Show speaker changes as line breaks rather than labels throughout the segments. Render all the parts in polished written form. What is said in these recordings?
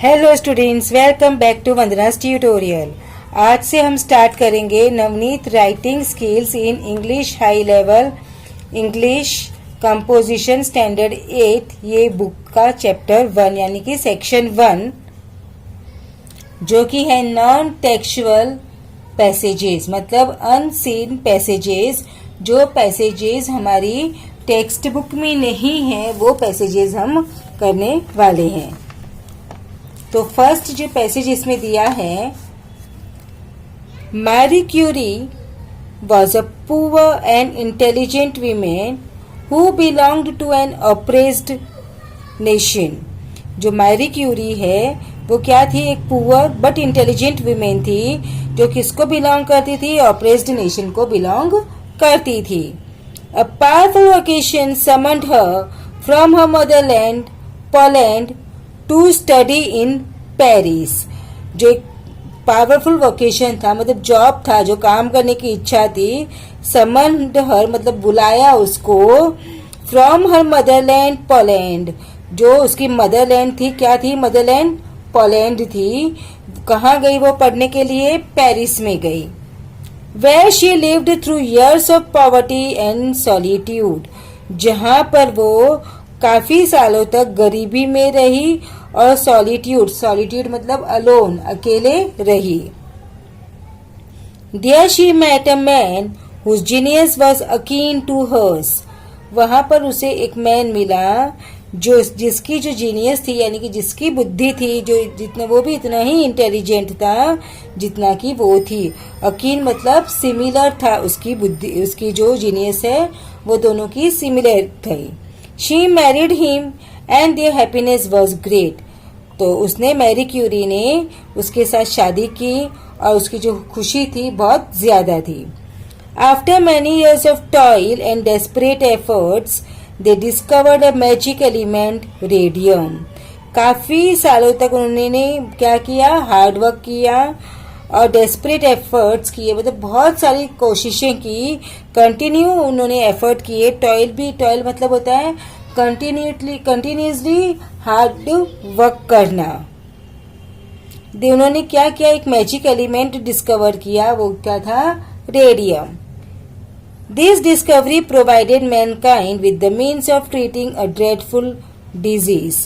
Hello students, welcome back to Vandana's tutorial. आज से हम स्टार्ट करेंगे Navneet writing skills in English high level English composition standard 8। ये book का चैप्टर 1 यानी कि सेक्शन 1 जो कि है नॉन टेक्सुअल पैसेजेस, मतलब अनसीन पैसेजेस। जो पैसेजेस हमारी टेक्स्ट बुक में नहीं है वो पैसेजेस हम करने वाले हैं। तो फर्स्ट जो पैसेज इसमें दिया है, Marie Curie was a poor and intelligent women who belonged to an oppressed nation. जो मैरी क्यूरी है वो क्या थी? एक पुअर बट इंटेलिजेंट वीमेन थी जो किसको बिलोंग करती थी? ऑप्रेस्ड नेशन को बिलोंग करती थी। A powerful occasion summoned her from her motherland Poland to study in Paris. जो एक पावरफुल वोकेशन था, मतलब जॉब था, जो काम करने की इच्छा थी। समन्ड हर मतलब बुलाया उसको, फ्रॉम हर मदरलैंड पोलैंड, जो उसकी मदरलैंड थी। क्या थी? मदरलैंड पोलैंड थी। कहाँ गई वो पढ़ने के लिए? पेरिस में गई। Where she lived through years of poverty and solitude, जहाँ पर वो काफी सालों तक गरीबी में रही और सॉलिट्यूड मतलब अलोन, अकेले रही। There she met a man whose genius was akin to hers. वहां पर उसे एक मैन मिला जो जिसकी जो जीनियस थी यानी कि जिसकी बुद्धि थी, जो जितना वो भी इतना ही इंटेलिजेंट था जितना कि वो थी। अकीन मतलब सिमिलर था, उसकी बुद्धि, उसकी जो जीनियस है वो दोनों की सिमिलर थी। She married him and their happiness was great. तो उसने, मैरी क्यूरी ने उसके साथ शादी की और उसकी जो खुशी थी बहुत ज्यादा थी। After many years of toil and desperate efforts, they discovered a magic element, radium. काफी सालों तक उन्होंने क्या किया? हार्ड वर्क किया और डेस्परेट एफर्ट्स किए, मतलब बहुत सारी कोशिशें की। कंटिन्यू उन्होंने एफर्ट किए। टॉयल मतलब होता है कंटिन्यूसली हार्ड वर्क करना। उन्होंने क्या किया? एक मैजिक एलिमेंट डिस्कवर किया। वो क्या था? Radium. This discovery provided Mankind with the means of treating a dreadful disease.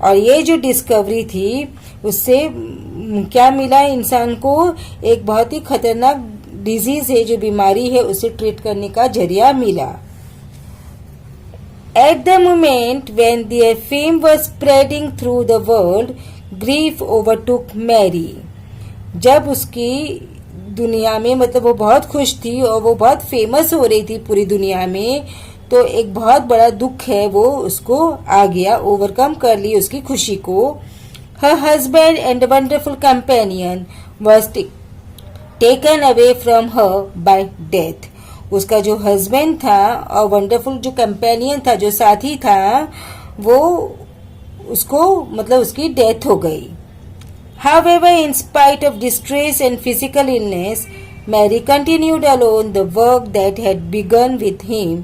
और ये जो डिस्कवरी थी उससे क्या मिला इंसान को? एक बहुत ही खतरनाक डिजीज है, जो बीमारी है, उसे ट्रीट करने का जरिया मिला। At the moment when their fame was spreading through the world, grief overtook Mary. जब उसकी दुनिया में, मतलब वो बहुत खुश थी और वो बहुत फेमस हो रही थी पूरी दुनिया में, तो एक बहुत बड़ा दुख है वो उसको आ गया, ओवरकम कर ली उसकी खुशी को। Her husband and a wonderful companion was taken away from her by death. उसका जो हस्बैंड था और वंडरफुल जो कंपेनियन था, जो साथी था, वो उसको, मतलब उसकी डेथ हो गई। However, in spite of distress and physical illness, Mary continued alone the work that had begun with him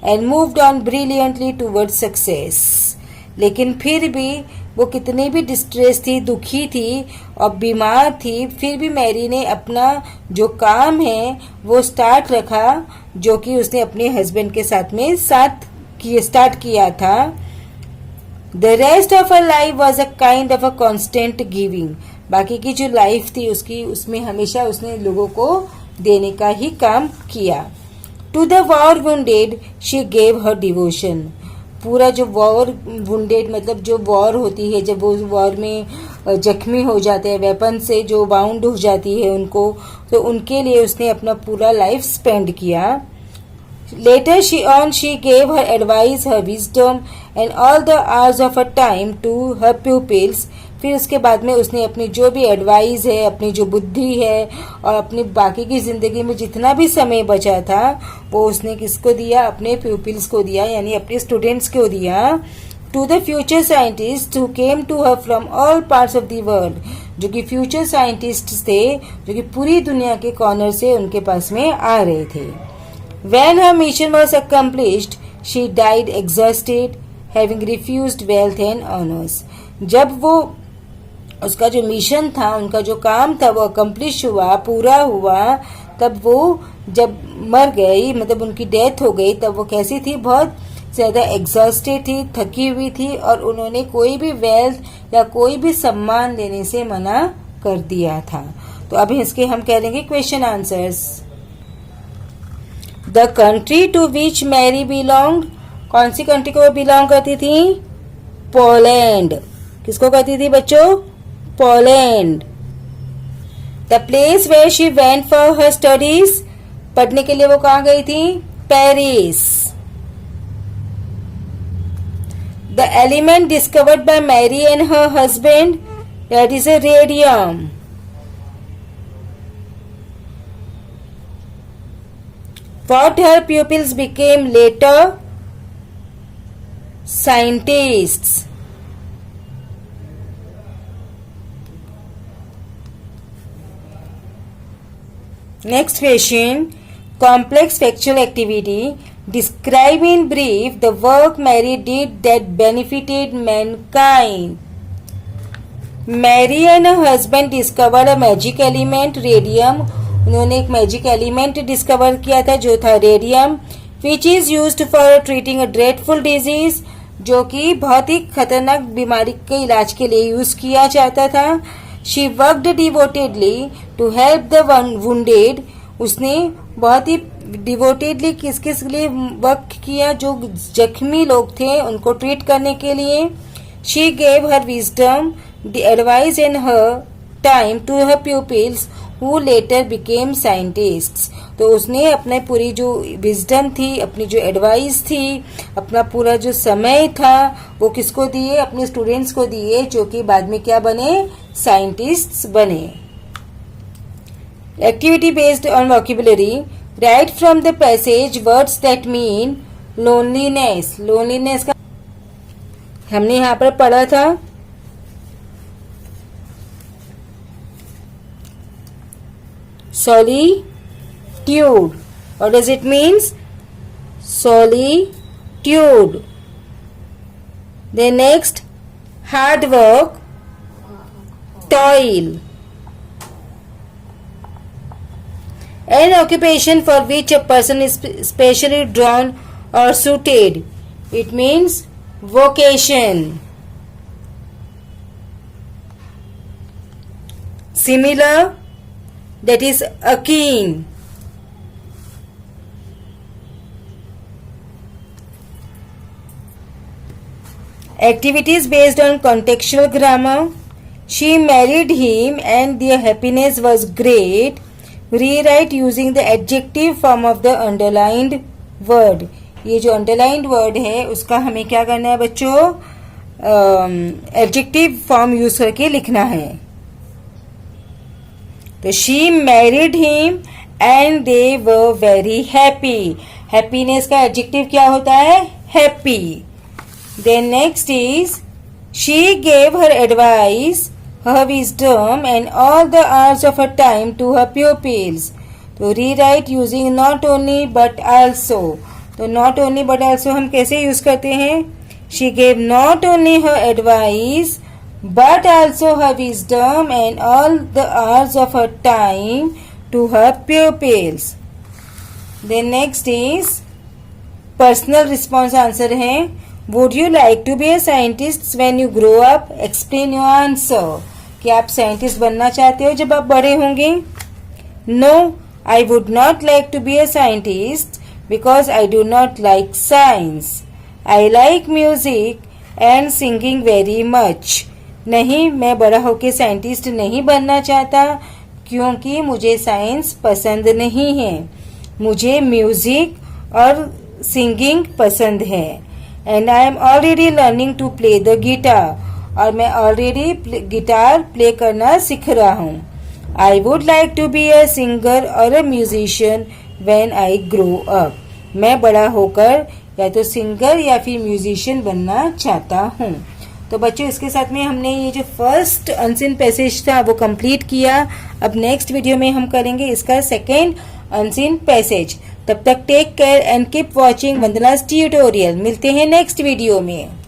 and moved on brilliantly towards success. लेकिन फिर भी वो कितनी भी डिस्ट्रेस थी, दुखी थी और बीमार थी, फिर भी मैरी ने अपना जो काम है वो स्टार्ट रखा, जो कि उसने अपने हस्बैंड के साथ में स्टार्ट किया था। The rest of her life was a kind of a constant giving. बाकी की जो लाइफ थी उसकी, उसमें हमेशा उसने लोगों को देने का ही काम किया। To the war wounded she gave her devotion. पूरा जो वॉर वुंडेड मतलब जो वॉर होती है, जब वो वॉर में जख्मी हो जाते हैं, वेपन से जो बाउंड हो जाती है उनको, तो उनके लिए उसने अपना पूरा लाइफ स्पेंड किया। Later she gave her advice, her wisdom and all the hours of her time to her pupils. फिर उसके बाद में उसने अपनी जो भी एडवाइस है, अपनी जो बुद्धि है और अपनी बाकी की जिंदगी में जितना भी समय बचा था वो उसने किसको दिया? अपने प्यूपिल्स को दिया, यानी अपने स्टूडेंट्स को दिया। To the future scientist who came to her from all parts of the world, जो कि फ्यूचर साइंटिस्ट थे, जो कि पूरी दुनिया के कॉर्नर से उनके पास में आ रहे थे। When her mission was accomplished, she died exhausted, having refused wealth and honors. जब वो उसका जो मिशन था, उनका जो काम था वो अकम्प्लिश हुआ, पूरा हुआ, तब वो जब मर गई, मतलब उनकी डेथ हो गई, तब वो कैसी थी, बहुत ज़्यादा एग्जॉस्टेड थी, थकी हुई थी, और उन्होंने कोई भी वेल्थ या कोई भी सम्मान लेने से मना कर दिया था। तो अभी इसके हम कह लेंगे question answers. The country to which Marie belong, कौन सी कंट्री को वो बिलोंग करती थी? पोलैंड। किसको करती थी बच्चों? Poland. The place where she went for her studies, पढ़ने के लिए वो कहाँ गई थी? Paris. The element discovered by Marie and her husband, that is a radium. What her pupils became later? Scientists. Next question. Complex factual activity. Describe in brief the work Mary did that benefited mankind. Marie and husband discovered a magic element, radium. उन्होंने एक magic element discover किया था जो था radium, which is used for treating a dreadful disease, जो कि बहुत ही खतरनाक बीमारी के इलाज के लिए यूज किया जाता था। She worked devotedly to help the wounded, उसने बहुत ही डिवोटेडली किस किस लिए वर्क किया? जो जख्मी लोग थे उनको ट्रीट करने के लिए। She gave her wisdom, the advice in her time to her pupils who later became scientists. तो उसने अपने पूरी जो विजडम थी, अपनी जो एडवाइस थी, अपना पूरा जो समय था, वो किसको दिए? अपने स्टूडेंट्स को दिए, जो कि बाद में क्या बने? साइंटिस्ट्स बने। Activity based on vocabulary, right from the passage words that mean loneliness. Loneliness का हमने यहाँ पर पढ़ा था। Solitude. What does it means? Solitude. Then next, hard work, toil. An occupation for which a person is specially drawn or suited. It means vocation. Similar, that is akin. Activities based on contextual grammar. She married him and their happiness was great. Rewrite using the adjective form of the underlined word. ये जो underlined word है उसका हमें क्या करना है बच्चों? Adjective form use करके लिखना है। तो she married him and they were very happy. Happiness का एडजेक्टिव क्या होता है? Happy. Then next is she gave her advice, her wisdom and all the hours of her time to her pupils. तो rewrite using not only but also. तो not only but also हम कैसे use करते हैं? She gave not only her advice but also her wisdom and all the hours of her time to her pupils. Then next is personal response answer है would you like to be a scientist when you grow up? Explain your answer. कि आप scientist बनना चाहते हो जब आप बड़े होंगे? No, I would not like to be a scientist because I do not like science. I like music and singing very much. नहीं, मैं बड़ा होके साइंटिस्ट नहीं बनना चाहता क्योंकि मुझे साइंस पसंद नहीं है। मुझे म्यूजिक और सिंगिंग पसंद है। And I am already learning to play the guitar, और मैं ऑलरेडी गिटार प्ले करना सीख रहा हूँ। I would like to be a singer और a musician when I grow up. मैं बड़ा होकर या तो सिंगर या फिर म्यूजिशियन बनना चाहता हूँ। तो बच्चों इसके साथ में हमने ये जो फर्स्ट अनसीन पैसेज था वो कंप्लीट किया। अब नेक्स्ट वीडियो में हम करेंगे इसका सेकेंड अनसीन पैसेज। तब तक take care and keep watching Vandana's tutorial. मिलते हैं नेक्स्ट वीडियो में।